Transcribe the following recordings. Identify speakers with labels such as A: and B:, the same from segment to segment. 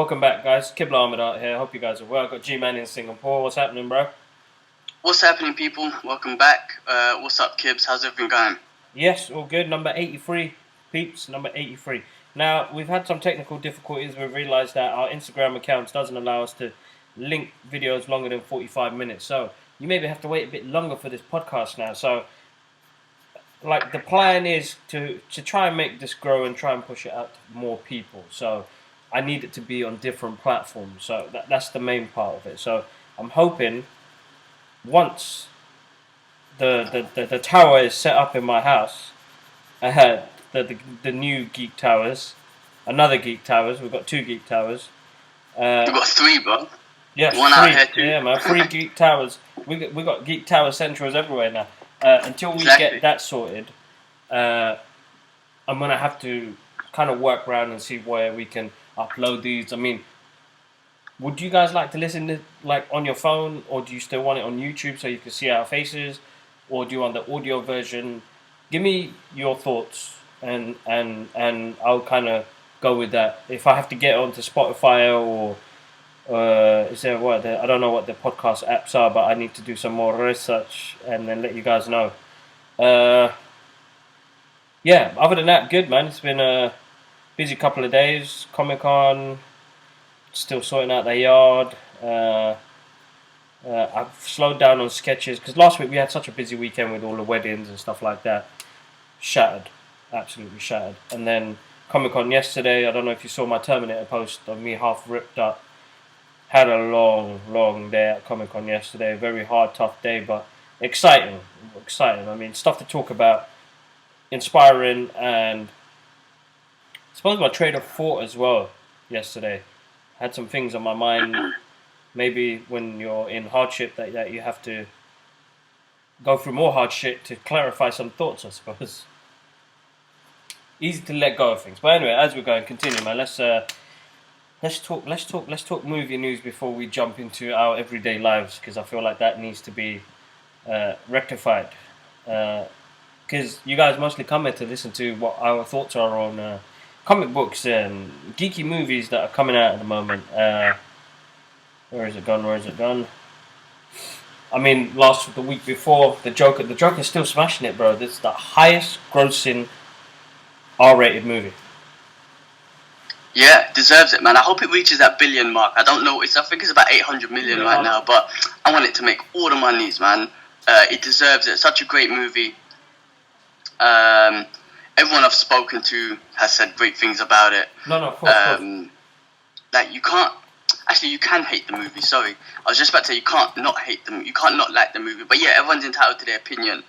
A: Welcome back, guys. Kibla Ahmed out here. Hope you guys are well. Got G-Man in Singapore. What's happening, bro?
B: What's happening, people? Welcome back. What's up, Kibs? How's everything going?
A: Yes, all good. Number 83, peeps. Number 83. Now, we've had some technical difficulties. We've realised that our Instagram account doesn't allow us to link videos longer than 45 minutes. So, you maybe have to wait a bit longer for this podcast now. So, the plan is to try and make this grow and try and push it out to more people. So, I need it to be on different platforms. So, that's the main part of it. So, I'm hoping once the tower is set up in my house, the new Geek Towers, another Geek Towers. We've got two Geek Towers.
B: We've got three, bro.
A: Yes,
B: One
A: three.
B: out here too.
A: Yeah, man, three Geek Towers. We got Geek Tower Centrals everywhere now. Until we get that sorted, I'm gonna have to kind of work around and see where we can upload these. I mean, would you guys like to listen to on your phone, or do you still want it on YouTube so you can see our faces, or do you want the audio version? Give me your thoughts, and I'll kind of go with that. If I have to get onto Spotify or is there I don't know what the podcast apps are, but I need to do some more research and then let you guys know. Yeah. Other than that, good, man. It's been a busy couple of days. Comic-Con. Still sorting out the yard. I've slowed down on sketches because last week we had such a busy weekend with all the weddings and stuff like that. Shattered, absolutely shattered. And then Comic-Con yesterday. I don't know if you saw my Terminator post of me half ripped up. Had a long day at Comic-Con yesterday. Very hard, tough day, but exciting. I mean, stuff to talk about, inspiring, and I suppose my trade of thought as well yesterday. Had some things on my mind. Maybe when you're in hardship that you have to go through more hardship to clarify some thoughts, I suppose. Easy to let go of things. But anyway, as we're going, continue, man. Let's talk movie news before we jump into our everyday lives, because I feel like that needs to be rectified. Because you guys mostly come here to listen to what our thoughts are on comic books and geeky movies that are coming out at the moment. Where is it gone? I mean, the week before, the Joker's still smashing it, bro. This is the highest grossing R-rated movie.
B: Yeah, deserves it, man. I hope it reaches that billion mark. I don't know. I think it's about 800 million right now, but I want it to make all the monies, man. It deserves it. Such a great movie. Everyone I've spoken to has said great things about it.
A: No, of course.
B: You can't. Actually, you can hate the movie. Sorry, I was just about to say you can't not hate them. You can't not like the movie. But yeah, everyone's entitled to their opinion.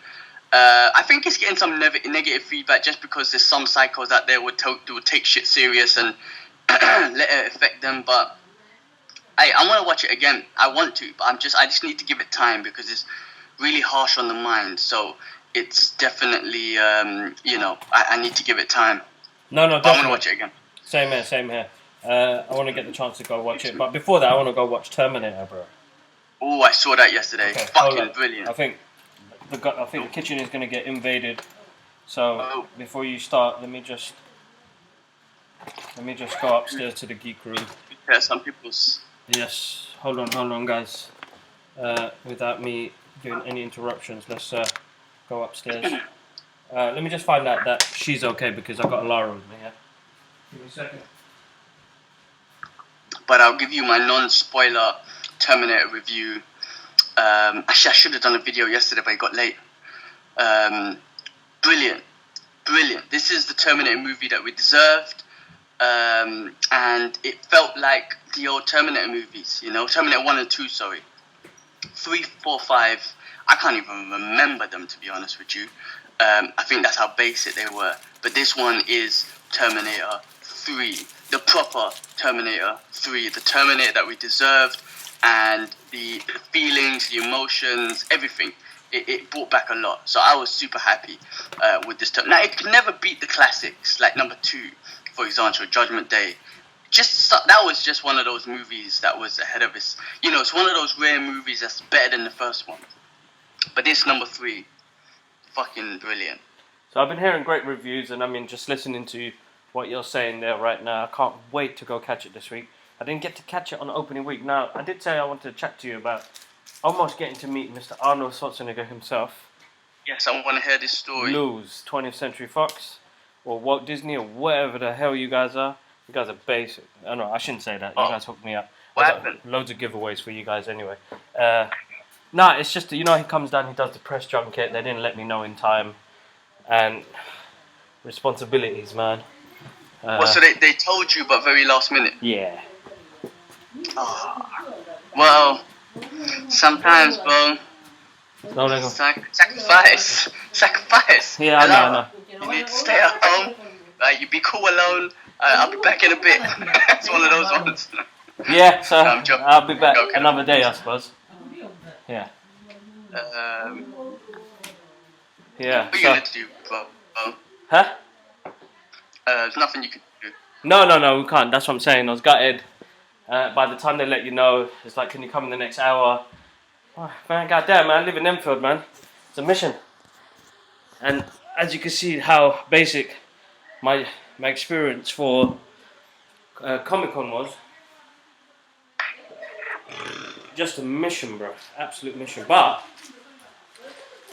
B: I think it's getting some negative feedback just because there's some psychos out there who would take shit serious and let it affect them. But I want to watch it again. I want to, but I just need to give it time because it's really harsh on the mind. So it's definitely I need to give it time.
A: No,
B: definitely. I want to watch it again.
A: Same here. I want to get the chance to go watch it, but before that, I want to go watch Terminator, bro.
B: Oh, I saw that yesterday. Okay, fucking brilliant.
A: I think the kitchen is going to get invaded. So before you start, let me just go upstairs to the geek room.
B: Yeah, some people's.
A: Yes, hold on, guys. Without me doing any interruptions, let's go upstairs. Let me just find out that she's okay because I've got Lara with me. Yeah. Give me a second.
B: But I'll give you my non-spoiler Terminator review. Actually, I should have done a video yesterday, but it got late. Brilliant. This is the Terminator movie that we deserved. And it felt like the old Terminator movies, Terminator 1 and 2, sorry. 3, 4, 5, I can't even remember them, to be honest with you. I think that's how basic they were. But this one is Terminator 3. The proper Terminator 3. The Terminator that we deserved. And the feelings, the emotions, everything. It brought back a lot. So I was super happy with this. Now, it can never beat the classics, like number 2, for example, Judgment Day. That was just one of those movies that was ahead of its. It's one of those rare movies that's better than the first one. But this number 3, fucking brilliant.
A: So I've been hearing great reviews, and I mean, just listening to what you're saying there right now, I can't wait to go catch it this week. I didn't get to catch it on opening week. Now, I did say I wanted to chat to you about almost getting to meet Mr. Arnold Schwarzenegger himself.
B: Yes, I want to hear this story.
A: Lose 20th Century Fox or Walt Disney or whatever the hell you guys are. You guys are basic. Oh no, I shouldn't say that. You guys hooked me up.
B: What
A: I got
B: happened?
A: loads of giveaways for you guys anyway. Nah, it's just that, you know, he comes down, he does the press junket. They didn't let me know in time. And responsibilities, man.
B: So they told you, but very last minute.
A: Yeah.
B: Well, sometimes, bro.
A: No, they go.
B: Sacrifice.
A: Yeah, I know.
B: You need to stay at home. You be cool alone. I'll be back in a bit. It's one of those ones.
A: Yeah, so
B: No, I'm joking.
A: I'll be back
B: Okay.
A: another day, I suppose. Yeah. Yeah.
B: What are you
A: So,
B: gonna do, bro?
A: huh?
B: There's nothing you can do.
A: No, we can't. That's what I'm saying. I was gutted. By the time they let you know, it's like, can you come in the next hour? Oh, man, goddamn, man, I live in Enfield, man. It's a mission. And as you can see, how basic my experience for Comic-Con was. Just a mission, bro. Absolute mission. But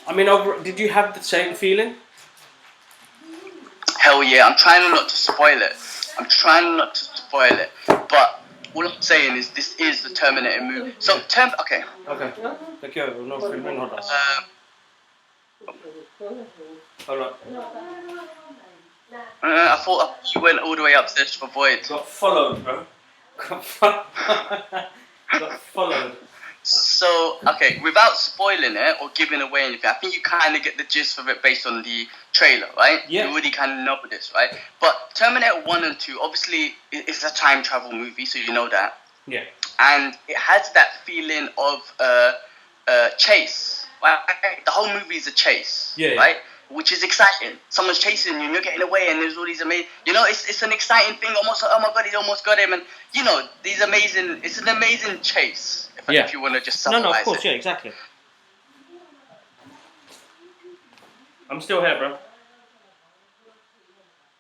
A: I mean, did you have the same feeling?
B: Hell yeah! I'm trying not to spoil it. But all I'm saying is this is the Terminator movie. So okay.
A: Okay. Thank you. No, hold on. Hold on.
B: I thought you went all the way upstairs to avoid.
A: Got followed, bro. Got followed.
B: So, okay, without spoiling it or giving away anything, I think you kind of get the gist of it based on the trailer, right?
A: Yeah.
B: You already kind of know this, right? But Terminator 1 and 2, obviously, it's a time travel movie, so you know that.
A: Yeah.
B: And it has that feeling of chase. Right? The whole movie is a chase,
A: Yeah.
B: right? Which is exciting. Someone's chasing you and you're getting away and there's all these amazing... You know, it's an exciting thing. Almost, oh my God, he almost got him. And, you know, these amazing... It's an amazing chase, if you want to just summarize it.
A: No, of course, yeah, exactly. I'm still here, bro.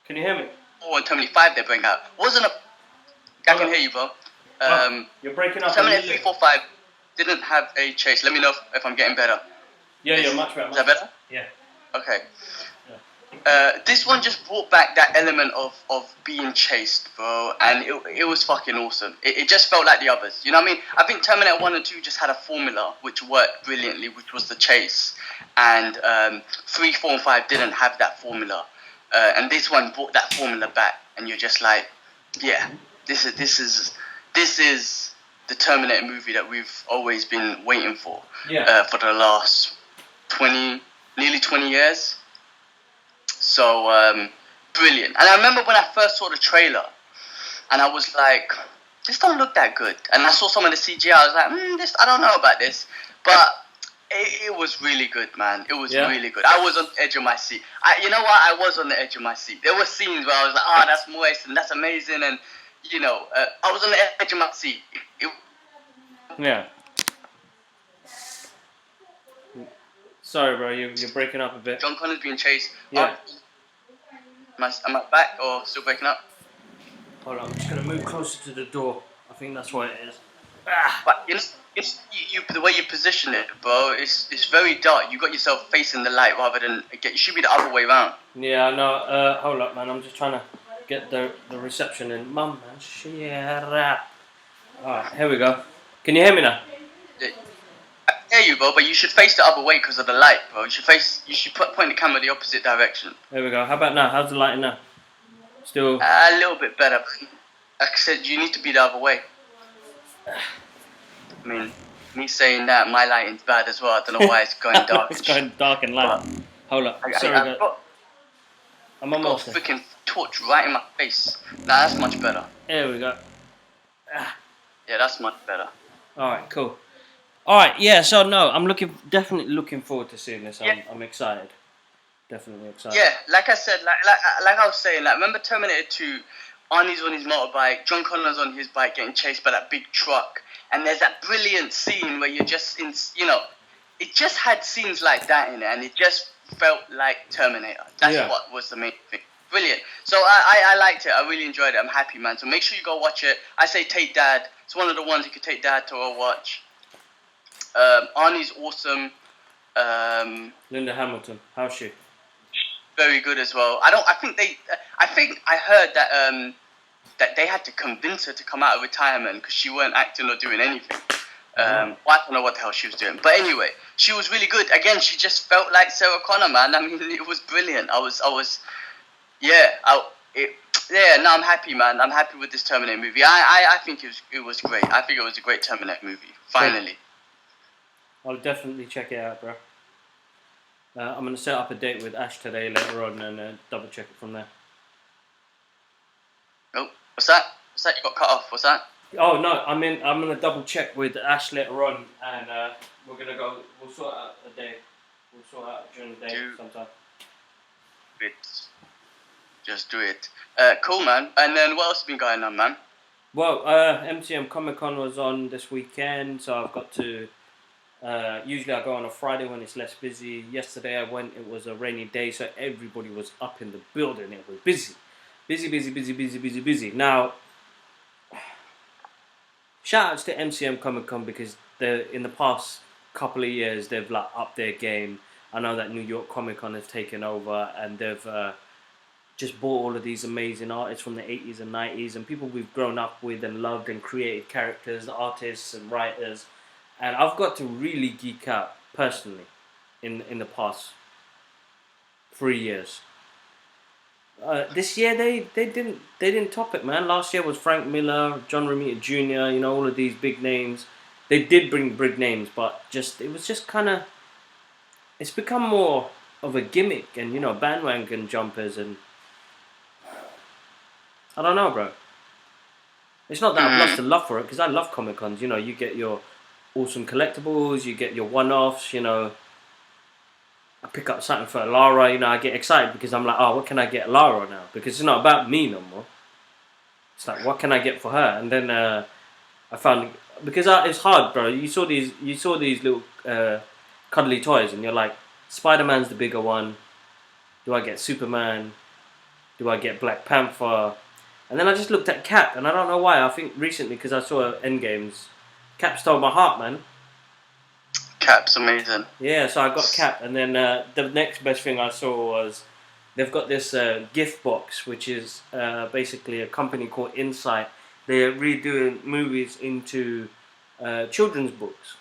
A: Can you hear me?
B: 4 and Terminator 5 they bring out. Wasn't a... I can hear you, bro.
A: You're breaking up.
B: Terminator 3, 4, 5 didn't have a chase. Let me know if I'm getting better.
A: Yeah, you're much better.
B: Is that better?
A: Yeah.
B: Okay. This one just brought back that element of being chased, bro, and it was fucking awesome. It just felt like the others, you know what I mean? I think Terminator 1 and 2 just had a formula which worked brilliantly, which was the chase, and 3, 4, and 5 didn't have that formula, and this one brought that formula back, and you're just like, yeah, this is the Terminator movie that we've always been waiting for, for the last nearly 20 years. So, brilliant. And I remember when I first saw the trailer, and I was like, this don't look that good. And I saw some of the CGI, I was like, I don't know about this. But it was really good, man. It was really good. I was on the edge of my seat. You know what? I was on the edge of my seat. There were scenes where I was like, oh, that's moist, and that's amazing. And, you know, I was on the edge of my seat.
A: Yeah. Sorry, bro, you're breaking up a bit.
B: John Connor's being chased.
A: Yeah.
B: Am I back or still breaking up?
A: Hold on, I'm just gonna move closer to the door. I think that's what it is.
B: But you the way you position it, bro, it's very dark. You got yourself facing the light rather than you should be the other way around.
A: Yeah, I know. Hold up, man. I'm just trying to get the reception in. Mum, man, shit. Alright, here we go. Can you hear me now?
B: I hear you, bro, but you should face the other way because of the light, bro. You should point the camera the opposite direction.
A: There we go. How about now? How's the lighting now? Still
B: a little bit better. Like I said, you need to be the other way. I mean, me saying that, my lighting's bad as well. I don't know why it's going dark.
A: It's going dark and light. Hold up. Sorry, I'm almost
B: got a freaking torch right in my face. Nah, that's much better.
A: There we go.
B: Yeah, that's much better.
A: Alright, cool. Alright, yeah, so no, I'm definitely looking forward to seeing this. I'm excited. Definitely excited.
B: Yeah, like I said, like I was saying, like remember Terminator 2, Arnie's on his motorbike, John Connor's on his bike getting chased by that big truck, and there's that brilliant scene where you're just in, you know, it just had scenes like that in it, and it just felt like Terminator. That's what was the main thing. Brilliant. So I liked it. I really enjoyed it. I'm happy, man. So make sure you go watch it. I say take Dad. It's one of the ones you could take Dad to a watch. Arnie's awesome.
A: Linda Hamilton, how's she?
B: Very good as well. I think I heard that that they had to convince her to come out of retirement because she weren't acting or doing anything. Well, I don't know what the hell she was doing, but anyway, she was really good. Again, she just felt like Sarah Connor, man. I mean, it was brilliant. No, I'm happy, man. I'm happy with this Terminator movie. I think it was great. I think it was a great Terminator movie. Finally.
A: I'll definitely check it out, bro. I'm going to set up a date with Ash today later on and double check it from there.
B: Oh, what's that? What's that? You got cut off. What's that?
A: Oh, no, I'm going to double check with Ash later on and we're going to go, we'll sort out a day. We'll sort out during the day sometime.
B: Just do it. Cool, man. And then what else has been going on, man?
A: Well, MCM Comic Con was on this weekend, so I've got to... usually I go on a Friday when it's less busy. Yesterday I went, it was a rainy day, so everybody was up in the building. It was busy. Busy. Now, shout outs to MCM Comic Con because in the past couple of years they've like upped their game. I know that New York Comic Con has taken over and they've just bought all of these amazing artists from the 80s and 90s and people we've grown up with and loved and created characters, artists and writers. And I've got to really geek out personally in the past 3 years. This year they didn't top it, man. Last year was Frank Miller, John Romita Jr., you know, all of these big names. They did bring big names, but it was just kind of, it's become more of a gimmick and, you know, bandwagon jumpers and I don't know, bro. It's not that I've lost a love for it because I love Comic Cons. You know, you get your awesome collectibles, you get your one-offs, you know. I pick up something for Lara, you know, I get excited because I'm like, oh, what can I get Lara now? Because it's not about me no more. It's like, what can I get for her? And then I found, because it's hard, bro. You saw these little cuddly toys and you're like, Spider-Man's the bigger one. Do I get Superman? Do I get Black Panther? And then I just looked at Cap and I don't know why. I think recently because I saw Endgames, Cap stole my heart, man.
B: Cap's amazing.
A: Yeah, so I got Cap, and then the next best thing I saw was they've got this gift box, which is basically a company called Insight. They're redoing movies into children's books,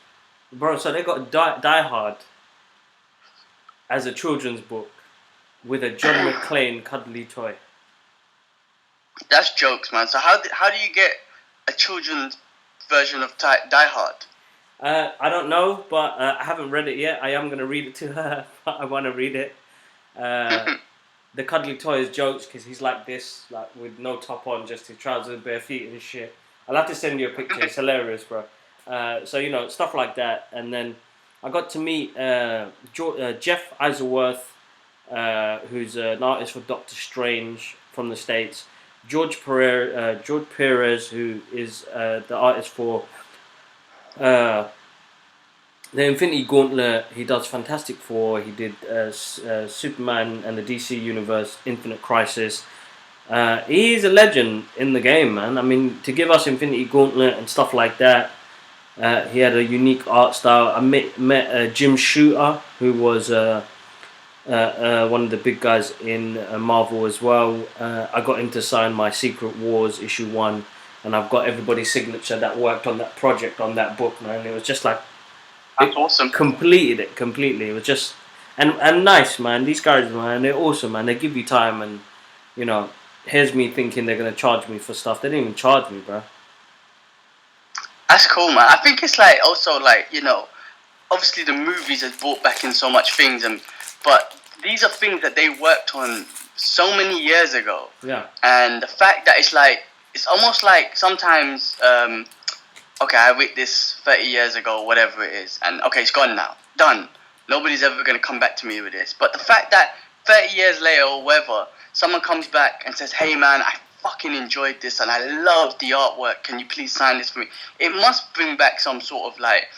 A: bro. So they got Die Hard as a children's book with a John McClane cuddly toy.
B: That's jokes, man. So how do you get a children's version of Die Hard?
A: I don't know, but I haven't read it yet. I am going to read it to her, but I want to read it. The cuddly toy is jokes because he's like this, like with no top on, just his trousers, bare feet and shit. I'll have to send you a picture. It's hilarious, bro. So, you know, stuff like that. And then I got to meet Jeff Isleworth, who's an artist for Doctor Strange from the States. George Perez, who is the artist for... the Infinity Gauntlet. He does Fantastic Four. He did Superman and the DC Universe Infinite Crisis. He's a legend in the game, man. I mean, to give us Infinity Gauntlet and stuff like that, he had a unique art style. I met Jim Shooter, who was one of the big guys in Marvel as well. I got him to sign my Secret Wars issue 1. And I've got everybody's signature that worked on that project, on that book, man. It was just like...
B: That's awesome.
A: Completed it completely. It was just... And nice, man. These guys, man, they're awesome, man. They give you time and, you know, here's me thinking they're going to charge me for stuff. They didn't even charge me, bro.
B: That's cool, man. I think it's like, also like, you know, obviously the movies has brought back in so much things, but these are things that they worked on so many years ago.
A: Yeah.
B: And the fact that it's like, it's almost like sometimes, okay, I wrote this 30 years ago, whatever it is, and okay, it's gone now. Done. Nobody's ever going to come back to me with this. But the fact that 30 years later or whatever, someone comes back and says, hey man, I fucking enjoyed this and I love the artwork, can you please sign this for me? It must bring back some sort of like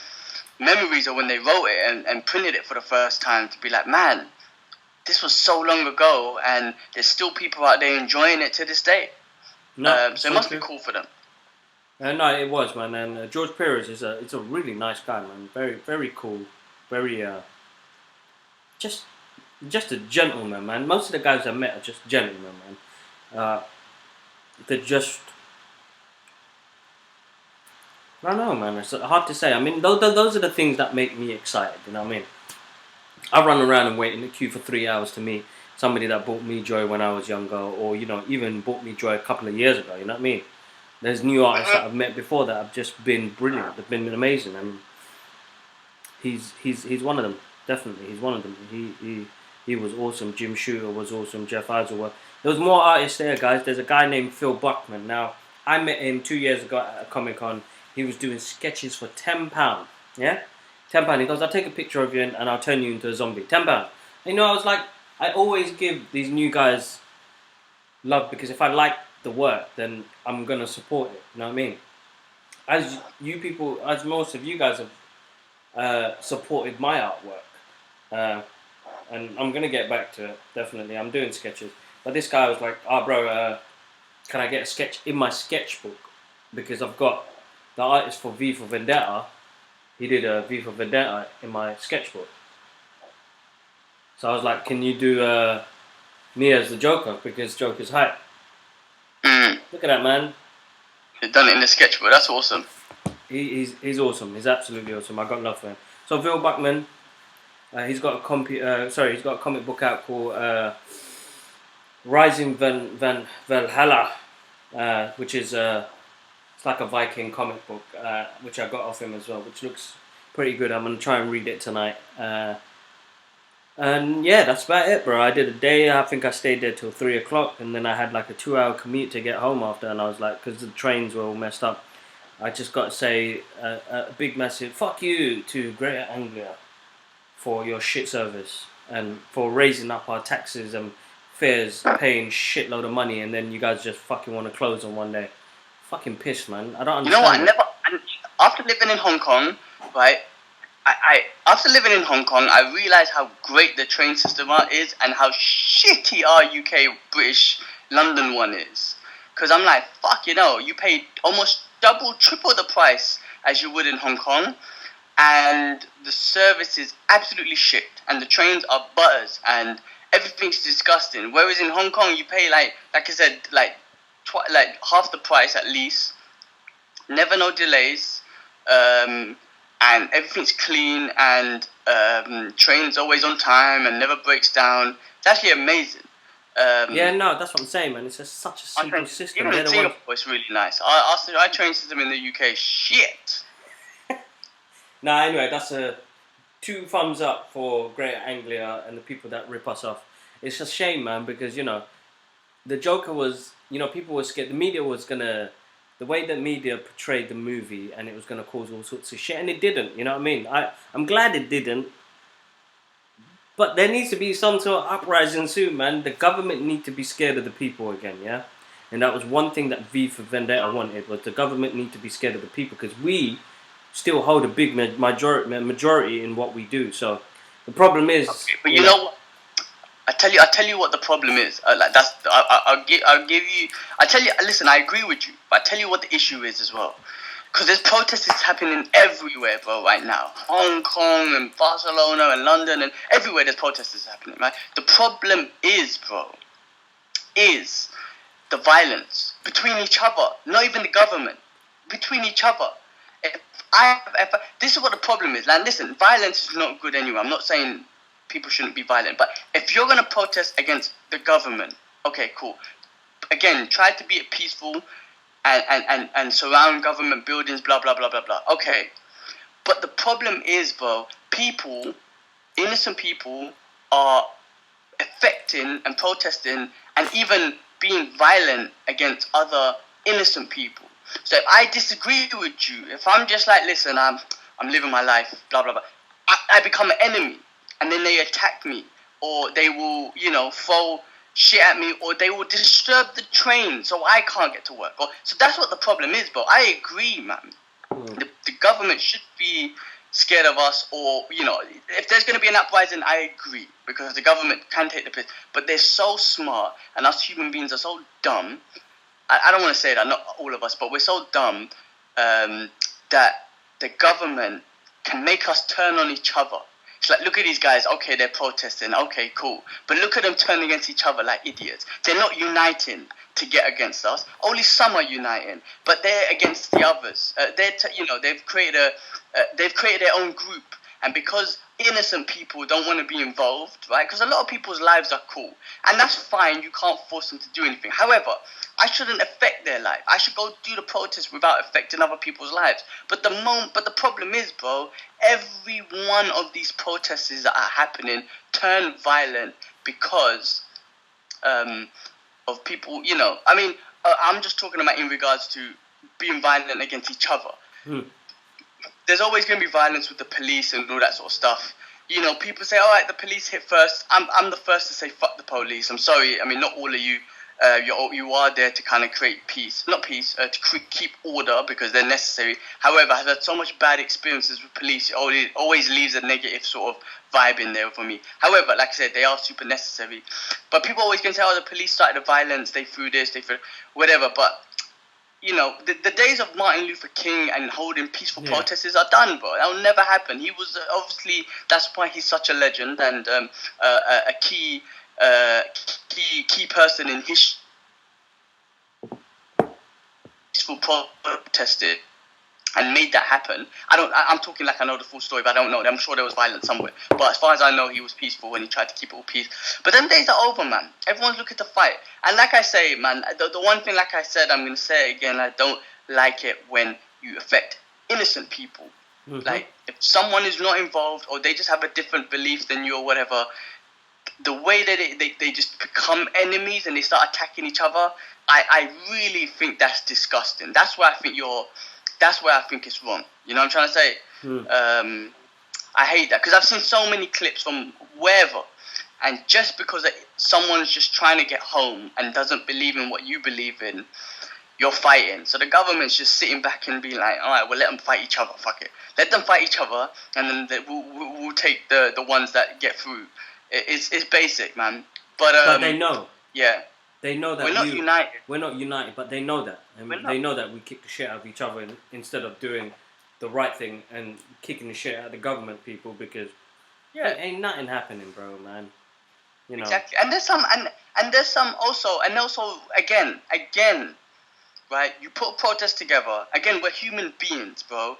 B: memories of when they wrote it and printed it for the first time to be like, man, this was so long ago, and there's still people out there enjoying it to this day.
A: No,
B: So it must be cool for them.
A: No, it was, man. And George Perez is a really nice guy, man. Very, very cool. Very, just a gentleman, man. Most of the guys I met are just gentlemen, man. They're just, I don't know, man. It's hard to say. I mean, those are the things that make me excited. You know what I mean? I run around and wait in the queue for 3 hours to meet somebody that brought me joy when I was younger, or even brought me joy a couple of years ago. You know what I mean? There's new artists that I've met before that have just been brilliant. They've been amazing, and he's one of them. Definitely, he's one of them. He was awesome. Jim Shooter was awesome. Jeff Isleworth. There was more artists there, guys. There's a guy named Phil Buckman. Now, I met him 2 years ago at a Comic Con. He was doing sketches for £10. Yeah, £10. He goes, "I'll take a picture of you and I'll turn you into a zombie." £10. I was like, I always give these new guys love, because if I like the work, then I'm gonna support it. You know what I mean? As you people, as most of you guys have supported my artwork, and I'm gonna get back to it. Definitely, I'm doing sketches. But this guy was like, "Oh, bro, can I get a sketch in my sketchbook? Because I've got the artist for V for Vendetta. He did a V for Vendetta in my sketchbook." So I was like, "Can you do me as the Joker, because Joker's hype?" Look at that, man.
B: He's done it in the sketchbook. That's awesome.
A: He's awesome. He's absolutely awesome. I got love for him. So Phil Buckman, he's got a comic book out called Rising Valhalla, which is it's like a Viking comic book, which I got off him as well, which looks pretty good. I'm gonna try and read it tonight. And yeah, that's about it, bro. I did a day. I think I stayed there till 3 o'clock, and then I had like a 2-hour commute to get home after. And I was like, because the trains were all messed up, I just got to say a big massive fuck you to Greater Anglia for your shit service and for raising up our taxes and fares, paying shitload of money, and then you guys just fucking want to close on one day. Fucking pissed, man. I don't understand.
B: You know what? After living in Hong Kong, right? After living in Hong Kong, I realized how great the train system is and how shitty our UK, British, London one is. Because I'm like, fuck, you pay almost double, triple the price as you would in Hong Kong, and the service is absolutely shit, and the trains are butters, and everything's disgusting. Whereas in Hong Kong, you pay like I said, like half the price at least. Never no delays. And everything's clean, and train's always on time and never breaks down. It's actually amazing.
A: Yeah, no, that's what I'm saying, man. It's just such a simple system.
B: Even in Singapore, it's really nice. Our train system in the UK, shit.
A: Nah, anyway, that's a 2 thumbs up for Greater Anglia and the people that rip us off. It's a shame, man, because, the Joker was, people were scared. The media was gonna... The way that media portrayed the movie, and it was going to cause all sorts of shit, and it didn't, you know what I mean? I'm glad it didn't, but there needs to be some sort of uprising soon, man. The government need to be scared of the people again, yeah? And that was one thing that V for Vendetta wanted, was the government need to be scared of the people, because we still hold a big majority in what we do. So the problem is...
B: Okay, but you know what? I tell you what the problem is. I'll give you. Listen, I agree with you, but I tell you what the issue is as well. Because there's protests happening everywhere, bro, right now. Hong Kong and Barcelona and London and everywhere there's protests happening, right? The problem is, bro, is the violence between each other. Not even the government. Between each other. This is what the problem is. Like, listen, violence is not good anyway. I'm not saying people shouldn't be violent, but if you're gonna protest against the government, okay, cool. Again, try to be peaceful and surround government buildings, blah blah blah blah blah. Okay, but the problem is, bro, innocent people are affecting and protesting and even being violent against other innocent people. So if I disagree with you, if I'm just like, listen, I'm living my life, blah blah blah, I become an enemy. And then they attack me, or they will, throw shit at me, or they will disturb the train so I can't get to work. So that's what the problem is, bro. I agree, man. The government should be scared of us, or if there's going to be an uprising, I agree, because the government can take the piss, but they're so smart, and us human beings are so dumb. I don't want to say that, not all of us, but we're so dumb that the government can make us turn on each other. It's like, look at these guys, okay, they're protesting, okay, cool, but look at them turning against each other like idiots. They're not uniting to get against us. Only some are uniting, but they're against the others. They've created their own group, and because innocent people don't want to be involved, right? Because a lot of people's lives are cool, and that's fine. You can't force them to do anything. However, I shouldn't affect their life. I should go do the protest without affecting other people's lives. But the problem is, bro, every one of these protests that are happening turn violent because of people. I'm just talking about in regards to being violent against each other. There's always going to be violence with the police and all that sort of stuff. People say, all right, the police hit first. I'm the first to say fuck the police. I'm sorry. I mean, not all of you. You are there to kind of create peace. Not peace, to keep order because they're necessary. However, I've had so much bad experiences with police. It always leaves a negative sort of vibe in there for me. However, like I said, they are super necessary. But people always going to say, oh, the police started the violence. They threw this, they threw whatever. But the days of Martin Luther King and holding peaceful protests are done, bro. That will never happen. He was obviously, that's why he's such a legend and a key person in history. Peaceful protested and made that happen. I'm talking like I know the full story, but I don't know. I'm sure there was violence somewhere. But as far as I know, he was peaceful when he tried to keep it all peace. But them days are over, man. Everyone's looking to fight. And like I say, man, the one thing, like I said, I'm going to say it again, I don't like it when you affect innocent people. Mm-hmm. Like, if someone is not involved or they just have a different belief than you or whatever, the way that they just become enemies and they start attacking each other, I really think that's disgusting. That's where I think it's wrong. You know what I'm trying to say? I hate that because I've seen so many clips from wherever, and just because someone's just trying to get home and doesn't believe in what you believe in, you're fighting. So the government's just sitting back and being like, all right, well, let them fight each other. Fuck it. Let them fight each other, and then we'll take the ones that get through. It's basic, man. But
A: they know.
B: Yeah.
A: They know that
B: we're not united.
A: We're not united, but they know that. And they know that we kick the shit out of each other instead of doing the right thing and kicking the shit out of the government people because ain't nothing happening, bro, man.
B: Exactly. And there's some also again, right? You put a protest together. Again, we're human beings, bro.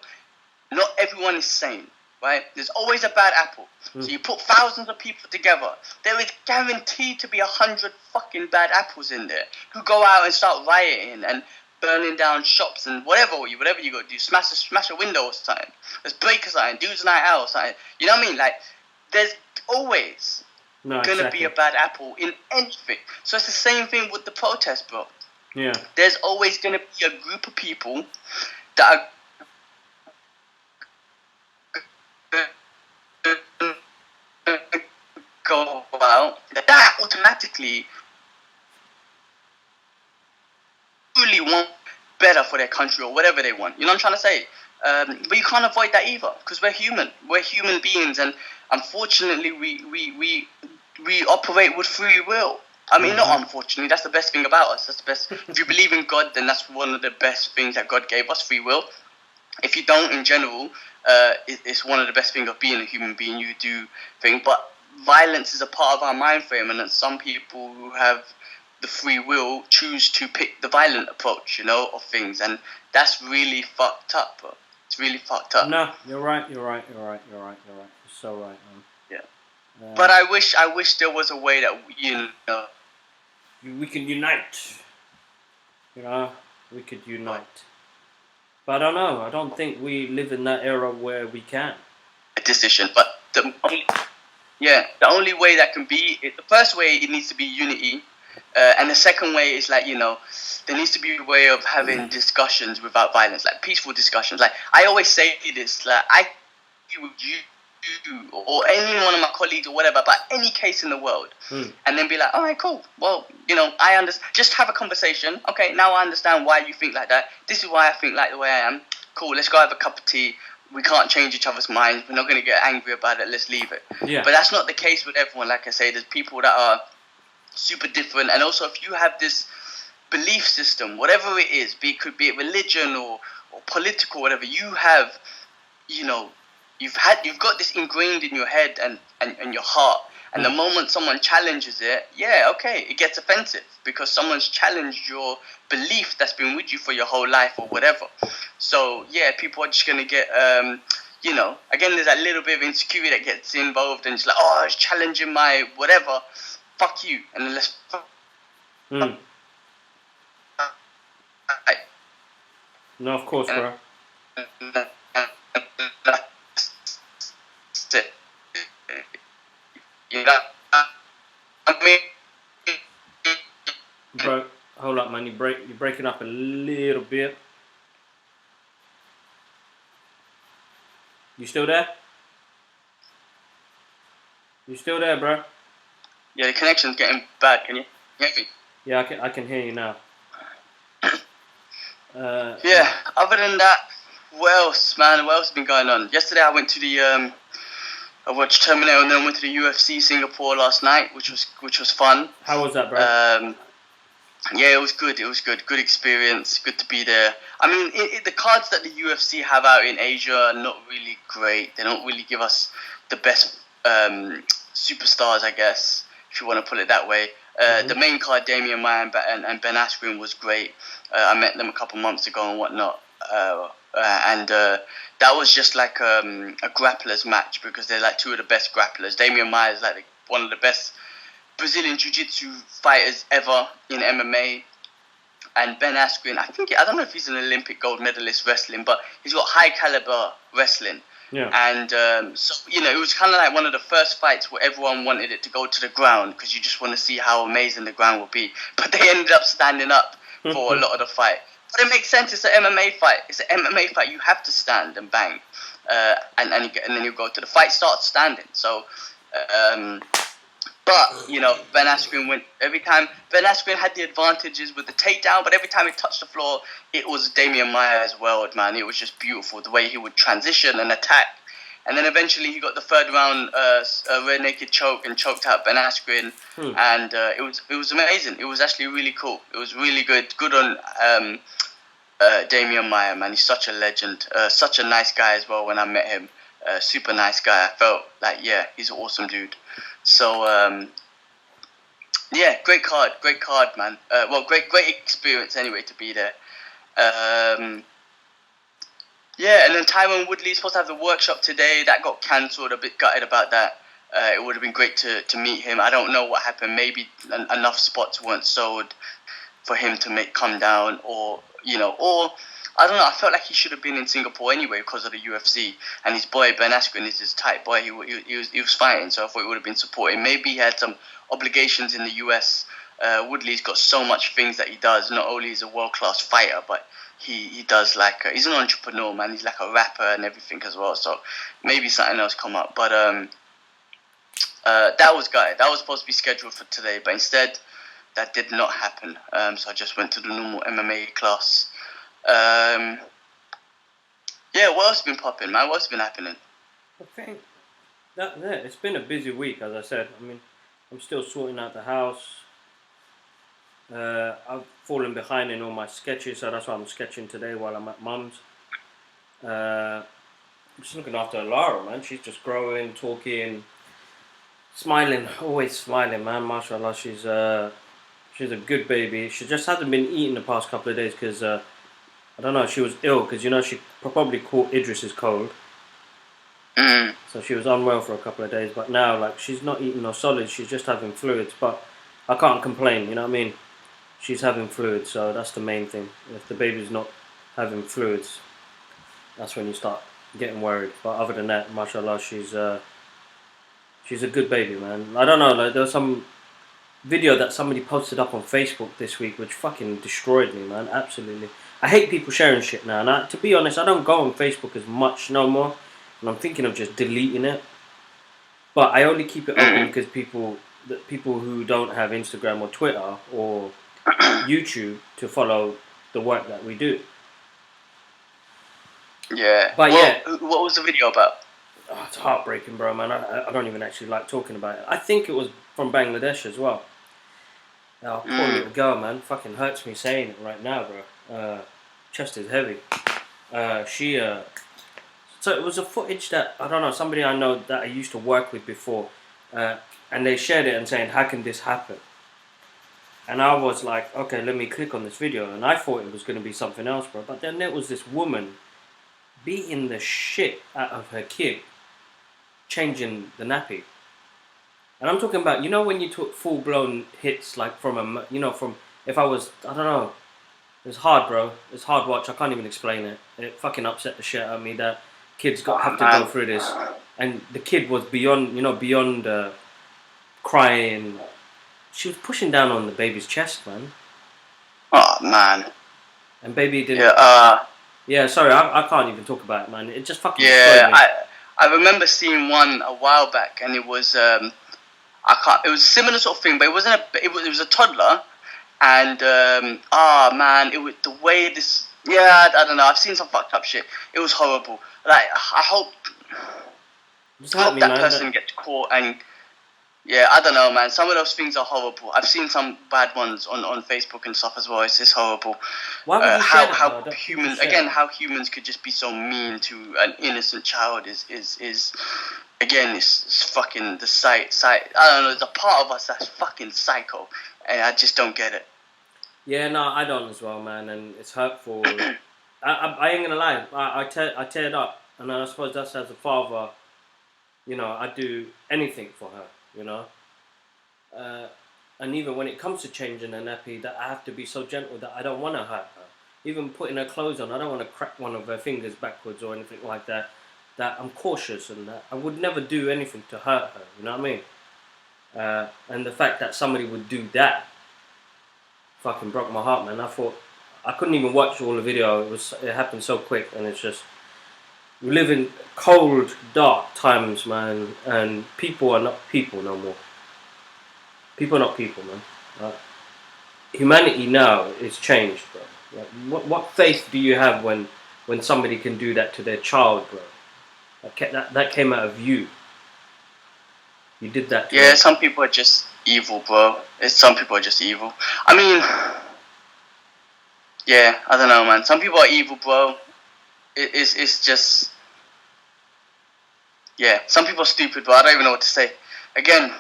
B: Not everyone is sane. Right? There's always a bad apple. So you put thousands of people together. There is guaranteed to be 100 fucking bad apples in there who go out and start rioting and burning down shops and whatever you got to do. Smash a window or something. Let's break a sign. Dude's night out or something. You know what I mean? Like, there's always going to be a bad apple in anything. So it's the same thing with the protest, bro.
A: Yeah.
B: There's always going to be a group of people that are go out, that automatically really want better for their country or whatever they want. You know what I'm trying to say? But you can't avoid that either because we're human. We're human beings, and unfortunately, we operate with free will. I mean, not unfortunately. That's the best thing about us. That's the best. If you believe in God, then that's one of the best things that God gave us: free will. If you don't, in general, it's one of the best things of being a human being. You do things, but violence is a part of our mind frame, and some people who have the free will choose to pick the violent approach, of things, and that's really fucked up, bro. It's really fucked up.
A: No, you're right. You're so right, man.
B: Yeah. But I wish there was a way that
A: we can unite. We could unite. But I don't know. I don't think we live in that era where we can.
B: A decision, but the only way that can be, the first way, it needs to be unity, and the second way is like, there needs to be a way of having discussions without violence, like peaceful discussions. Like I always say this, like I agree with you or any one of my colleagues or whatever about any case in the world, and then be like, all right, cool. Well, I understand. Just have a conversation. Okay, now I understand why you think like that. This is why I think like the way I am. Cool. Let's go have a cup of tea. we can't change each other's minds. We're not going to get angry about it. Let's leave it.
A: Yeah.
B: But that's not the case with everyone. Like I say, there's people that are super different. And also, if you have this belief system, whatever it is, could be it religion or political, whatever, you have, you know, you've got this ingrained in your head and your heart. And the moment someone challenges it, yeah, okay, it gets offensive because someone's challenged your belief that's been with you for your whole life or whatever. So, yeah, people are just going to get, you know, again, there's that little bit of insecurity that gets involved and it's like, oh, it's challenging my whatever. Fuck you. And then let's...
A: No, of course, bro.
B: You know, I mean,
A: Bro, hold up, man. You're breaking up a little bit. You still there? You still there, bro?
B: Yeah, the connection's getting bad. Can you hear me?
A: Yeah, I can hear you now.
B: Yeah. Other than that, what else, man? What else has been going on? Yesterday, I went to the I watched Terminator and then went to the UFC Singapore last night, which was fun.
A: How was that, bro?
B: Yeah, it was good. It was good. Good experience. Good to be there. I mean, the cards that the UFC have out in Asia are not really great. They don't really give us the best superstars, I guess, if you want to put it that way. The main card, Damian Maia and Ben Askren, was great. I met them a couple months ago and whatnot. And that was just like a grappler's match because they're like two of the best grapplers. Damian Maia is like one of the best Brazilian Jiu-Jitsu fighters ever in MMA. And Ben Askren, I don't know if he's an Olympic gold medalist wrestling, but he's got high caliber wrestling.
A: Yeah.
B: And so, you know, it was kind of like one of the first fights where everyone wanted it to go to the ground because you just want to see how amazing the ground will be. But they ended up standing up for a lot of the fight. But it makes sense. It's an MMA fight. It's an MMA fight. You have to stand and bang, and then you go to the fight. Starts standing. So, but you know, Ben Askren went every time. Ben Askren had the advantages with the takedown, but every time he touched the floor, it was Damian Maia's world, man. It was just beautiful the way he would transition and attack. And then eventually he got the third round rear naked choke and choked out Ben Askren, and it was amazing. It was actually really cool. It was really good. Good on Damian Maia, man. He's such a legend. Such a nice guy as well. When I met him, super nice guy. I felt like, yeah, he's an awesome dude. So yeah, great card, man. Well, great experience anyway to be there. Yeah, and then Tyron Woodley's supposed to have the workshop today. That got cancelled. A bit gutted about that. It would have been great to meet him. I don't know what happened. Maybe enough spots weren't sold for him to come down, or I don't know. I felt like he should have been in Singapore anyway because of the UFC, and his boy Ben Askren is his type boy. He was fighting, so I thought he would have been supporting. Maybe he had some obligations in the US. Woodley's got so much things that he does. Not only is he a world-class fighter, but he does he's an entrepreneur, man. He's like a rapper and everything as well. So maybe something else come up. But that was supposed to be scheduled for today, but instead that did not happen. So I just went to the normal MMA class. Yeah, what else has been popping, man? What's been happening?
A: I think it's been a busy week, as I said. I mean, I'm still sorting out the house. I've fallen behind in all my sketches, so that's why I'm sketching today while I'm at mum's. I'm just looking after Lara, man. She's just growing, talking, smiling, always smiling, man. Mashallah, she's a good baby. She just hasn't been eating the past couple of days because I don't know, she was ill because she probably caught Idris's cold. So she was unwell for a couple of days, but now she's not eating no solids. She's just having fluids, but I can't complain. You know what I mean? She's having fluids, so that's the main thing. If the baby's not having fluids, that's when you start getting worried. But other than that, mashallah, she's a good baby, man. I don't know, there was some video that somebody posted up on Facebook this week which fucking destroyed me, man. Absolutely. I hate people sharing shit now. And to be honest, I don't go on Facebook as much no more. And I'm thinking of just deleting it. But I only keep it open because people who don't have Instagram or Twitter or YouTube to follow the work that we do.
B: Yeah.
A: But
B: Well,
A: yeah,
B: what was the video about?
A: oh, it's heartbreaking, bro, man. I don't even actually like talking about it. I think it was from Bangladesh as well. Oh, poor
B: Mm.
A: little girl, man. Fucking hurts me saying it right now, bro. Chest is heavy. So it was a footage that, I don't know, somebody I know that I used to work with before, and they shared it and saying, how can this happen? And I was like, okay, let me click on this video. And I thought it was going to be something else, bro. But then there was this woman beating the shit out of her kid, changing the nappy. And I'm talking about, when you took full blown hits, like if I was, I don't know, it's hard, bro. It's hard watch. I can't even explain it. It fucking upset the shit out of me that kids
B: Oh
A: have to go
B: man.
A: through this. And the kid was beyond crying. She was pushing down on the baby's chest, man.
B: Oh man.
A: And baby
B: Yeah.
A: didn't. Yeah, sorry, I can't even talk about it, man. It just fucking destroyed
B: Yeah.
A: me.
B: I remember seeing one a while back, and it was I can't. It was a similar sort of thing, but it wasn't a. It was a toddler, and man, it was the way this. Yeah, I don't know. I've seen some fucked up shit. It was horrible. Like
A: Just
B: I
A: hurt
B: hope
A: me,
B: that
A: man.
B: person gets caught. And yeah, I don't know, man. Some of those things are horrible. I've seen some bad ones on Facebook and stuff as well. It's just horrible.
A: Why would you share that,
B: How
A: though? I don't think you
B: human
A: share
B: again?
A: it.
B: How humans could just be so mean to an innocent child is again. It's fucking the sight. I don't know. There's a part of us that's fucking psycho, and I just don't get it.
A: Yeah, no, I don't as well, man, and it's hurtful. I ain't gonna lie, I tear it up, and I suppose that's as a father, I do anything for her, and even when it comes to changing a nappy, that I have to be so gentle that I don't want to hurt her. Even putting her clothes on, I don't want to crack one of her fingers backwards or anything like that. That I'm cautious and that I would never do anything to hurt her. You know what I mean? And the fact that somebody would do that fucking broke my heart, man. I thought I couldn't even watch all the video. It happened so quick, and it's just we live in cold, dark times, man, and people are not people no more. People are not people, man. Humanity now is changed, bro. Like, what faith do you have when somebody can do that to their child, bro? That came out of you. You did that to
B: Yeah,
A: her.
B: some people are just evil, bro. Some people are just evil. I mean, yeah, I don't know, man. Some people are evil, bro. It's just yeah. Some people are stupid, bro. I don't even know what to say. Again,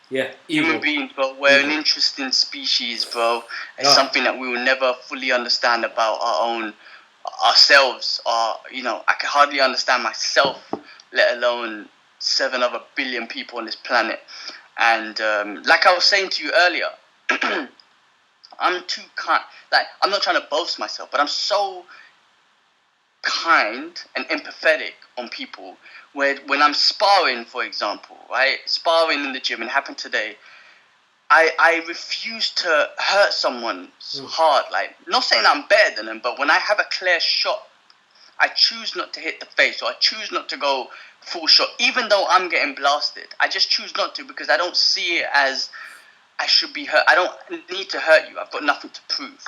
A: Yeah,
B: human
A: evil.
B: beings, bro. We're an
A: Evil.
B: interesting species, bro. It's
A: Ah,
B: something that we will never fully understand about ourselves. I can hardly understand myself, let alone 7 other billion people on this planet. And like I was saying to you earlier, I'm too kind. Like I'm not trying to boast myself, but I'm so kind and empathetic on people. Where when I'm sparring, for example, right, sparring in the gym, and it happened today. I refuse to hurt someone's heart. Like, not saying I'm better than them, but when I have a clear shot, I choose not to hit the face, or I choose not to go full shot, even though I'm getting blasted. I just choose not to because I don't see it as I should be hurt. I don't need to hurt you. I've got nothing to prove.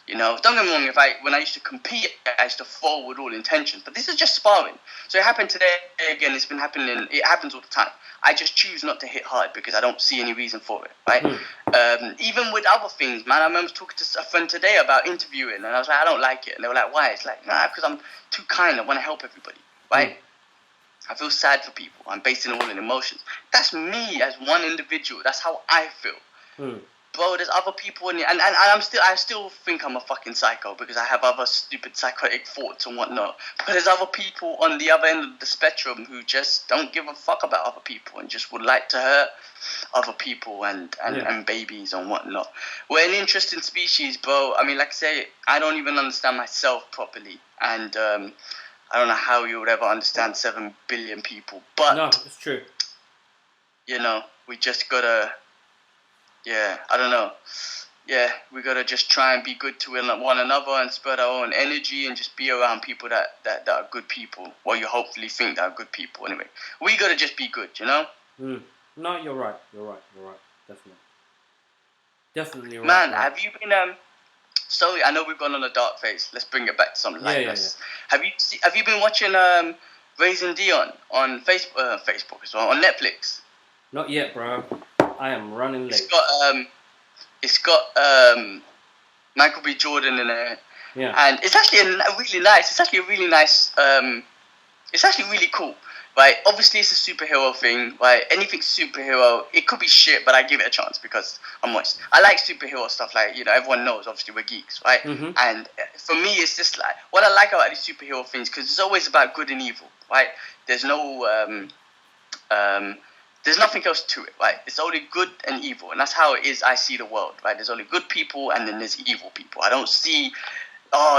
B: Don't get me wrong. When I used to compete, I used to fall with all intentions. But this is just sparring. So it happened today again. It's been happening. It happens all the time. I just choose not to hit hard because I don't see any reason for it. Right? Even with other things, man. I remember talking to a friend today about interviewing, and I was like, I don't like it. And they were like, why? It's like, nah, because I'm too kind. I want to help everybody. Right? I feel sad for people. I'm basing it all in emotions. That's me as one individual. That's how I feel. Bro, there's other people in it, and I still think I'm a fucking psycho because I have other stupid psychotic thoughts and whatnot. But there's other people on the other end of the spectrum who just don't give a fuck about other people and just would like to hurt other people and babies and whatnot. We're an interesting species, bro. I mean, like I say, I don't even understand myself properly, and I don't know how you would ever understand 7 billion people. But
A: no, it's true.
B: We just gotta. Yeah, I don't know. Yeah, we gotta just try and be good to one another and spread our own energy and just be around people that are good people. Well, you hopefully think that are good people. Anyway, we gotta just be good,
A: No, you're right. You're right. Definitely. Definitely right.
B: Man,
A: right.
B: have you been Sorry, I know we've gone on a dark phase. Let's bring it back to some lightness.
A: Yeah.
B: Have you been watching Raising Dion on Facebook as well on Netflix?
A: Not yet, bro. I am running late.
B: It's got Michael B. Jordan in it.
A: Yeah.
B: And it's actually a really nice. It's actually a really nice. It's actually really cool. Right, obviously it's a superhero thing. Right, anything superhero, it could be shit, but I give it a chance because I'm honest. I like superhero stuff. Like, you know, everyone knows. Obviously, we're geeks, right?
A: Mm-hmm.
B: And for me, it's just like what I like about these superhero things because it's always about good and evil, right? There's no there's nothing else to it, right? It's only good and evil, and that's how it is. I see the world, right? There's only good people, and then there's evil people. I don't see,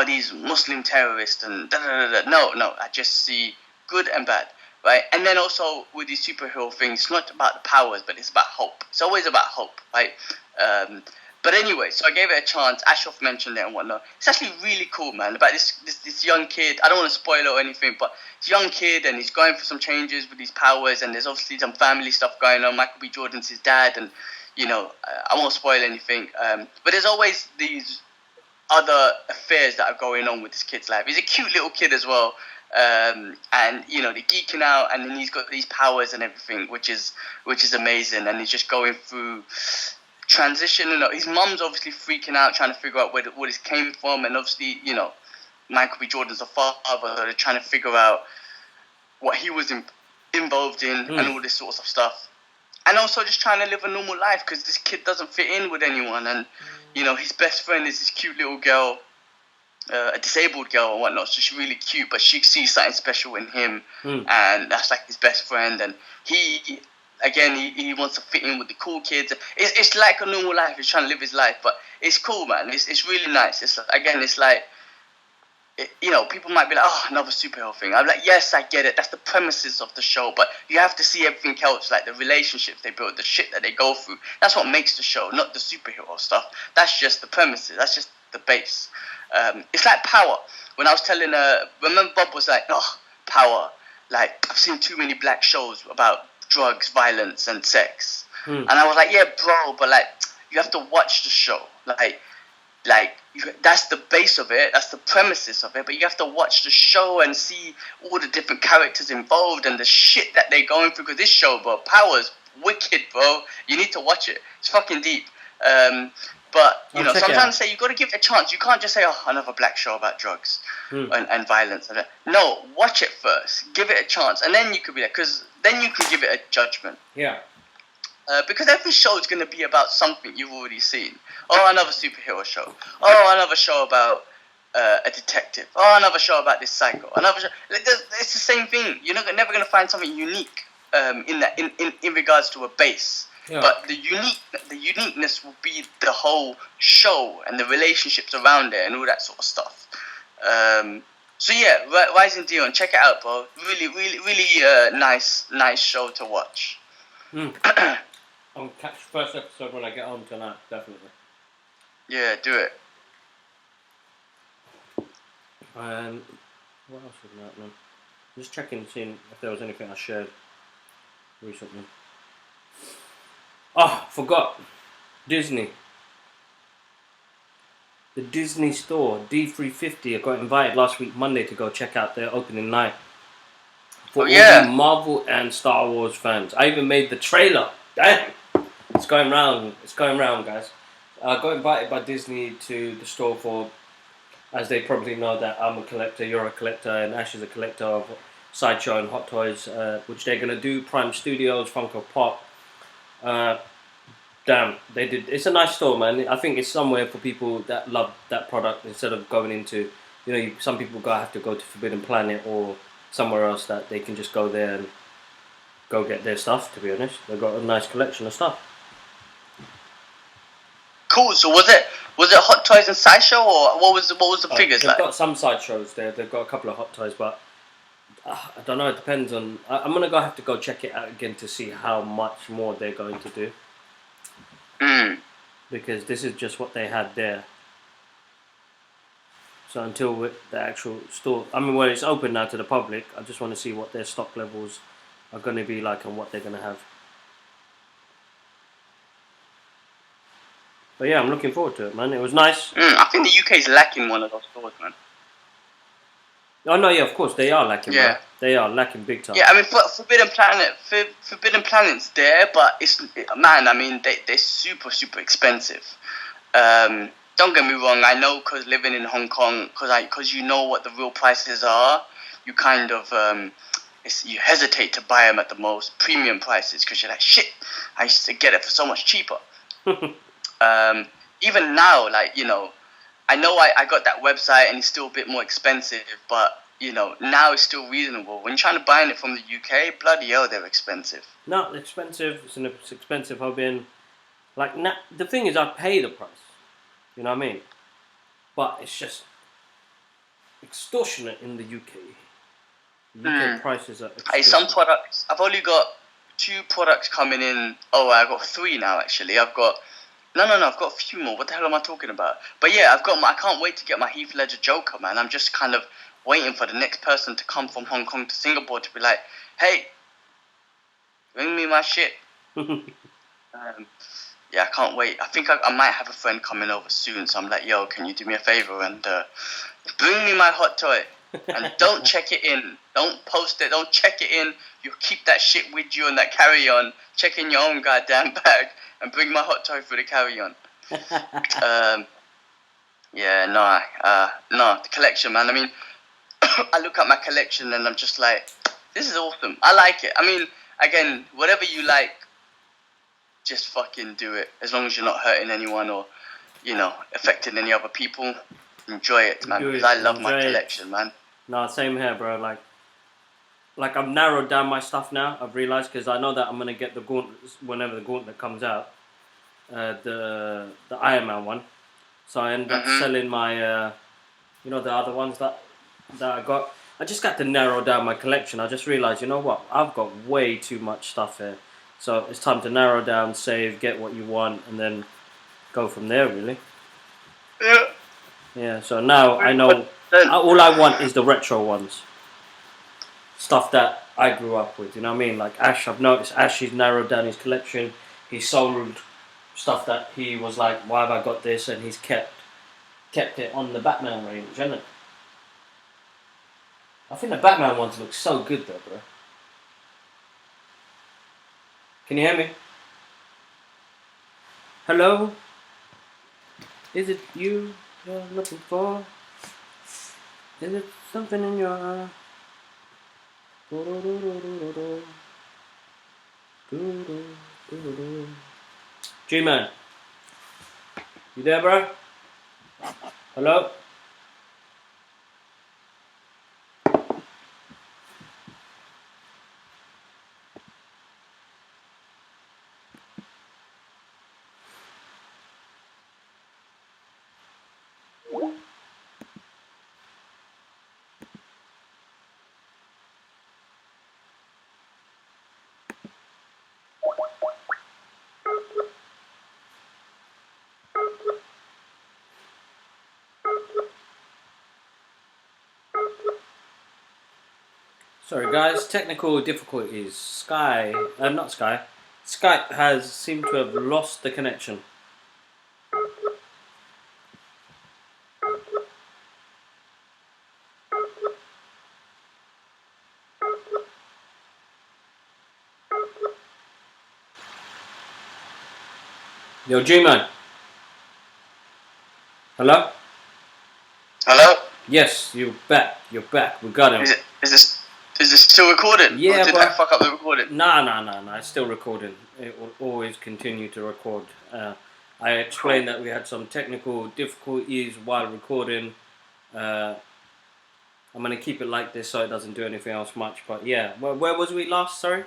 B: these Muslim terrorists and da da da da. No, I just see good and bad. Right, and then also with these superhero things, it's not about the powers, but it's about hope. It's always about hope, right? But anyway, so I gave it a chance. Ashraf mentioned it and whatnot. It's actually really cool, man. About this young kid. I don't want to spoil it or anything, but this young kid and he's going through some changes with these powers, and there's obviously some family stuff going on. Michael B. Jordan's his dad, and you know, I won't spoil anything. But there's always these other affairs that are going on with this kid's life. He's a cute little kid as well. And you know, they're geeking out, and then he's got these powers and everything, which is amazing. And he's just going through transition. You know, his mum's obviously freaking out, trying to figure out where this came from, and obviously, you know, Michael B. Jordan's a father, so they're trying to figure out what he was involved in and all this sort of stuff. And also just trying to live a normal life because this kid doesn't fit in with anyone, and you know, his best friend is this cute little girl. A disabled girl and whatnot, so she's really cute, but she sees something special in him, and that's like his best friend. And he wants to fit in with the cool kids. It's like a normal life. He's trying to live his life, but it's cool, man. It's really nice. It's like, you know, people might be like, oh, another superhero thing. I'm like, yes, I get it. That's the premises of the show, but you have to see everything else, like the relationships they build, the shit that they go through. That's what makes the show, not the superhero stuff. That's just the premises. That's just the base. It's like Power. When I was telling remember Bob was like, oh, Power. Like, I've seen too many black shows about drugs, violence, and sex. And I was like, yeah, bro, but like, you have to watch the show. That's the base of it. That's the premises of it. But you have to watch the show and see all the different characters involved and the shit that they're going through. Because this show, bro, Power's wicked, bro. You need to watch it. It's fucking deep. But, you know, so I'm trying to say, you got to give it a chance. You can't just say, oh, another black show about drugs and violence. No, watch it first. Give it a chance. And then you could be there. Because then you can give it a judgment.
A: Yeah.
B: Because every show is going to be about something you've already seen. Oh, another superhero show. Oh, another show about a detective. Oh, another show about this psycho. Another show. It's the same thing. You're never going to find something unique in regards to a base. Yeah. But the uniqueness will be the whole show and the relationships around it and all that sort of stuff. So yeah, Rising Dion, check it out, bro. Really, really, really nice show to watch.
A: I'll catch the first episode when I get home tonight, definitely.
B: Yeah, do it.
A: What else was that, man? Just checking, seeing if there was anything I shared recently. Oh, forgot. Disney. The Disney store, D350, I got invited last week, Monday, to go check out their opening night. For all the Marvel and Star Wars fans. I even made the trailer. Damn! It's going round, guys. I got invited by Disney to the store for, as they probably know that I'm a collector, you're a collector, and Ash is a collector of Sideshow and Hot Toys, which they're going to do, Prime Studios, Funko Pop. Damn, they did. It's a nice store, man. I think it's somewhere for people that love that product instead of going into, you know, some people have to go to Forbidden Planet or somewhere else that they can just go there and go get their stuff, to be honest. They've got a nice collection of stuff.
B: Cool. So was it Hot Toys and Sideshow, or what was the figures like?
A: They've got some Sideshows there. They've got a couple of Hot Toys, but I don't know. It depends on. I'm gonna have to go check it out again to see how much more they're going to do. Because this is just what they had there. So until the actual store, I mean, when it's open now to the public, I just want to see what their stock levels are going to be like and what they're going to have. But yeah, I'm looking forward to it, man. It was nice.
B: I think the UK is lacking one of those stores, man.
A: Oh no, yeah, of course they are lacking,
B: Yeah.
A: bro. They are lacking big time.
B: Yeah, I mean, Forbidden Planet's there, but man. I mean, they're super expensive. Don't get me wrong. I know, because living in Hong Kong, because you know what the real prices are, you kind of you hesitate to buy them at the most premium prices, because you're like, shit, I used to get it for so much cheaper. Even now, like, you know, I know I got that website and it's still a bit more expensive, but you know, now it's still reasonable. When you're trying to buy it from the UK, bloody hell, they're expensive.
A: No, expensive. It's expensive hobby, and like the thing is, I pay the price. You know what I mean? But it's just extortionate in the UK. UK prices are extortionate.
B: Some products, I've only got 2 products coming in. Oh, I got 3 now actually. I've got I've got a few more. What the hell am I talking about? But yeah, I can't wait to get my Heath Ledger Joker, man. I'm just kind of waiting for the next person to come from Hong Kong to Singapore to be like, hey, bring me my shit. Yeah, I can't wait. I think I might have a friend coming over soon, so I'm like, yo, can you do me a favor and bring me my hot toy? And don't check it in. Don't post it. Don't check it in. You keep that shit with you and that carry-on. Check in your own goddamn bag and bring my hot toy for the carry-on. The collection, man. I mean, I look at my collection and I'm just like, this is awesome. I like it. I mean, again, whatever you like, just fucking do it. As long as you're not hurting anyone or, you know, affecting any other people, enjoy it, man. Because I love my collection, man.
A: No, same here, bro. Like I've narrowed down my stuff now. I've realized, because I know that I'm gonna get the gauntlet whenever the gauntlet comes out, the Iron Man one. So I end up selling my, the other ones that I got. I just got to narrow down my collection. I just realized, you know what? I've got way too much stuff here. So it's time to narrow down, save, get what you want, and then go from there, really.
B: Yeah.
A: Yeah, so now I know all I want is the retro ones. Stuff that I grew up with, you know what I mean? Like Ash, I've noticed Ash's narrowed down his collection. He sold stuff that he was like, why have I got this? And he's kept it on the Batman range, isn't it? I think the Batman ones look so good though, bro. Can you hear me? Hello? Is it you you're looking for? Is it something in your eye? G-Man, you there, bro? Hello? Sorry guys, technical difficulties. Skype has seemed to have lost the connection. Yo, G-Man. Hello?
B: Hello?
A: Yes, you're back. You're back. We got him.
B: Is this still recording?
A: Yeah,
B: or did I fuck up the recording?
A: No. It's still recording. It will always continue to record. I explained that we had some technical difficulties while recording. I'm going to keep it like this so it doesn't do anything else much. But yeah, where was we last? Sorry?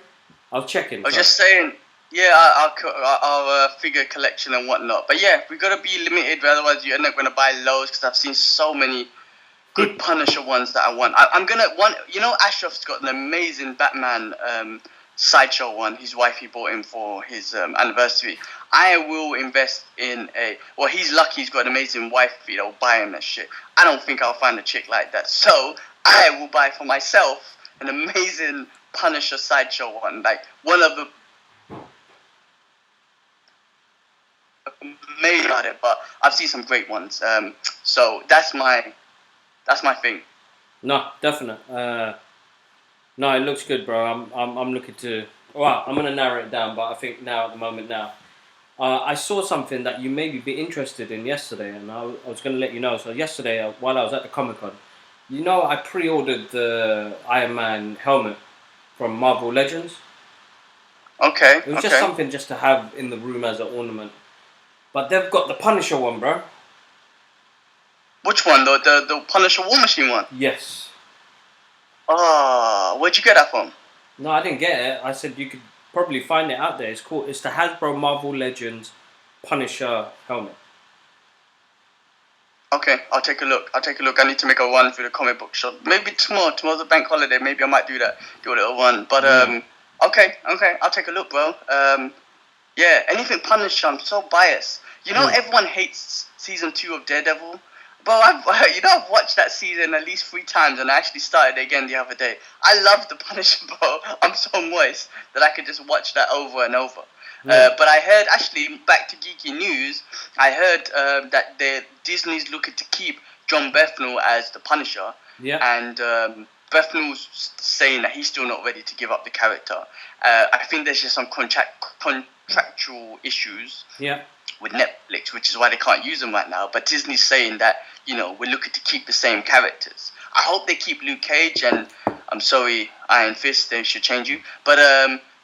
A: I was checking.
B: I was just saying, yeah, our figure collection and whatnot. But yeah, we got to be limited, otherwise you end up going to buy loads, because I've seen so many good Punisher ones that I want. I'm going to want, you know, Ashraf's got an amazing Batman sideshow one. His wife, he bought him for his anniversary. I will invest in he's lucky he's got an amazing wife, will buy him that shit. I don't think I'll find a chick like that. So I will buy for myself an amazing Punisher sideshow one. Like one of the amazing about it, but I've seen some great ones. So that's my thing.
A: No, definite. No, it looks good, bro. I'm looking to. Well, I'm gonna narrow it down, but I think now at the moment now, I saw something that you maybe be interested in yesterday, and I was gonna let you know. So yesterday, while I was at the Comic Con, I pre-ordered the Iron Man helmet from Marvel Legends.
B: Okay.
A: It was just something just to have in the room as an ornament. But they've got the Punisher one, bro.
B: Which one? The Punisher War Machine one?
A: Yes.
B: Where'd you get that from?
A: No, I didn't get it. I said you could probably find it out there. It's called. It's the Hasbro Marvel Legends Punisher helmet.
B: Okay, I'll take a look. I need to make a run through the comic book shop. Maybe tomorrow. Tomorrow's a bank holiday. Maybe I might do that. Do a little run. But okay. I'll take a look, bro. Yeah. Anything Punisher, I'm so biased. Everyone hates season 2 of Daredevil. Bro, I've watched that season at least 3 times, and I actually started it again the other day. I love the Punisher, bro. I'm so moist that I could just watch that over and over. But I heard, actually, back to geeky news, I heard that Disney's looking to keep John Bernthal as the Punisher.
A: Yeah.
B: And Bernthal's saying that he's still not ready to give up the character. I think there's just some contractual issues.
A: Yeah.
B: With Netflix, which is why they can't use them right now. But Disney's saying that, we're looking to keep the same characters. I hope they keep Luke Cage, and I'm sorry, Iron Fist, they should change you. But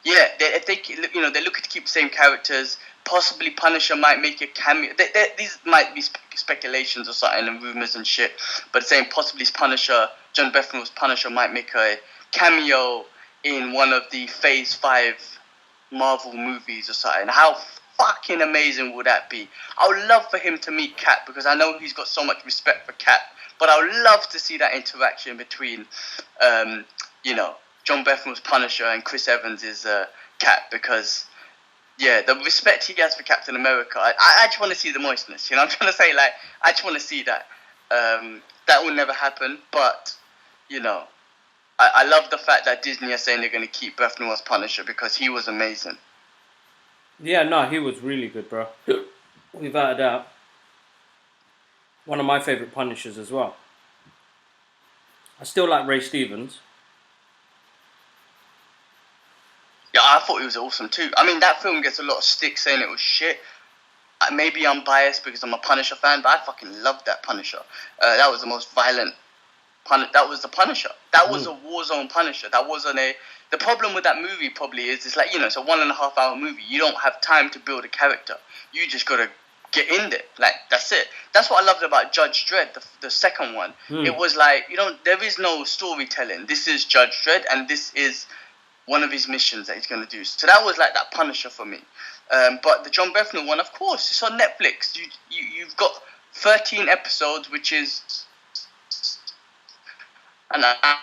B: if they're looking to keep the same characters. Possibly Punisher might make a cameo. These might be speculations or something and rumors and shit. But saying possibly John Bernthal's Punisher might make a cameo in one of the Phase 5 Marvel movies or something. How fucking amazing would that be? I would love for him to meet Cap, because I know he's got so much respect for Cap. But I would love to see that interaction between, John Bernthal's Punisher and Chris Evans' Cap, because, the respect he has for Captain America, I just want to see the moistness. I'm trying to say, I just want to see that. That will never happen, but, I love the fact that Disney are saying they're going to keep Bernthal as Punisher, because he was amazing.
A: Yeah, no, he was really good, bro. Without a doubt. One of my favourite Punishers as well. I still like Ray Stevens.
B: Yeah, I thought he was awesome too. I mean, that film gets a lot of stick saying it was shit. Maybe I'm biased because I'm a Punisher fan, but I fucking loved that Punisher. That was the most violent that was the Punisher. That was a Warzone Punisher. That wasn't a... The problem with that movie probably is it's it's a 1.5 hour movie. You don't have time to build a character. You just gotta get in there. That's it. That's what I loved about Judge Dredd, the second one. It was there is no storytelling. This is Judge Dredd, and this is one of his missions that he's gonna do. So that was that Punisher for me. But the John Bernthal one, of course, it's on Netflix. You've got 13 episodes, which is an hour.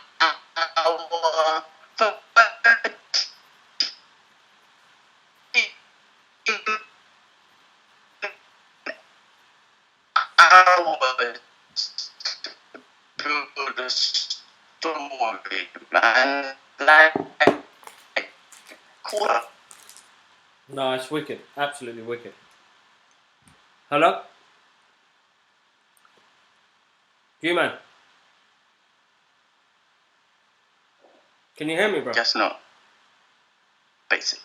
B: Build a story, man. Cool.
A: No, it's wicked. Absolutely wicked. Hello? G-Man. Can you hear me, bro?
B: Guess not. Basic.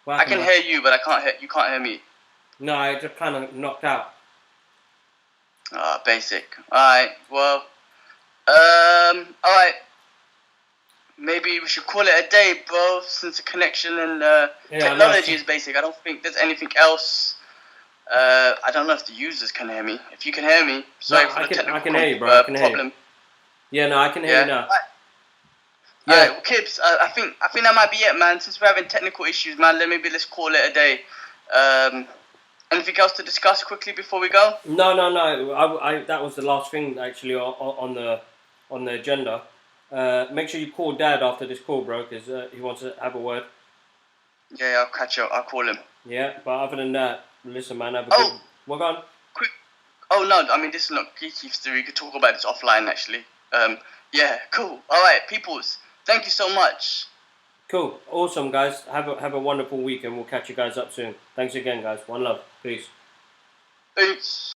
A: What
B: I can hear you, but you can't hear me.
A: No, I just kind of knocked out.
B: Basic. Alright, well, alright. Maybe we should call it a day, bro, since the connection and technology is basic. I don't think there's anything else. I don't know if the users can hear me. If you can hear me, sorry for the technical
A: I can hear you, bro. I can
B: problem.
A: Hear you. Yeah, no, I can hear you now.
B: Alright, well, Kibbs, I think that might be it, man. Since we're having technical issues, man, let's call it a day. Anything else to discuss quickly before we go?
A: No. I that was the last thing actually on the agenda. Make sure you call Dad after this call, bro, because he wants to have a word.
B: Yeah, I'll catch up. I'll call him.
A: Yeah, but other than that, listen, man, have a good... What on?
B: Quick. Oh, no, I mean, this is not geeky theory. We could talk about this offline, actually. Yeah, cool. All right, peoples. Thank you so much.
A: Cool. Awesome, guys. Have a wonderful week, and we'll catch you guys up soon. Thanks again, guys. One love. Peace.
B: Peace.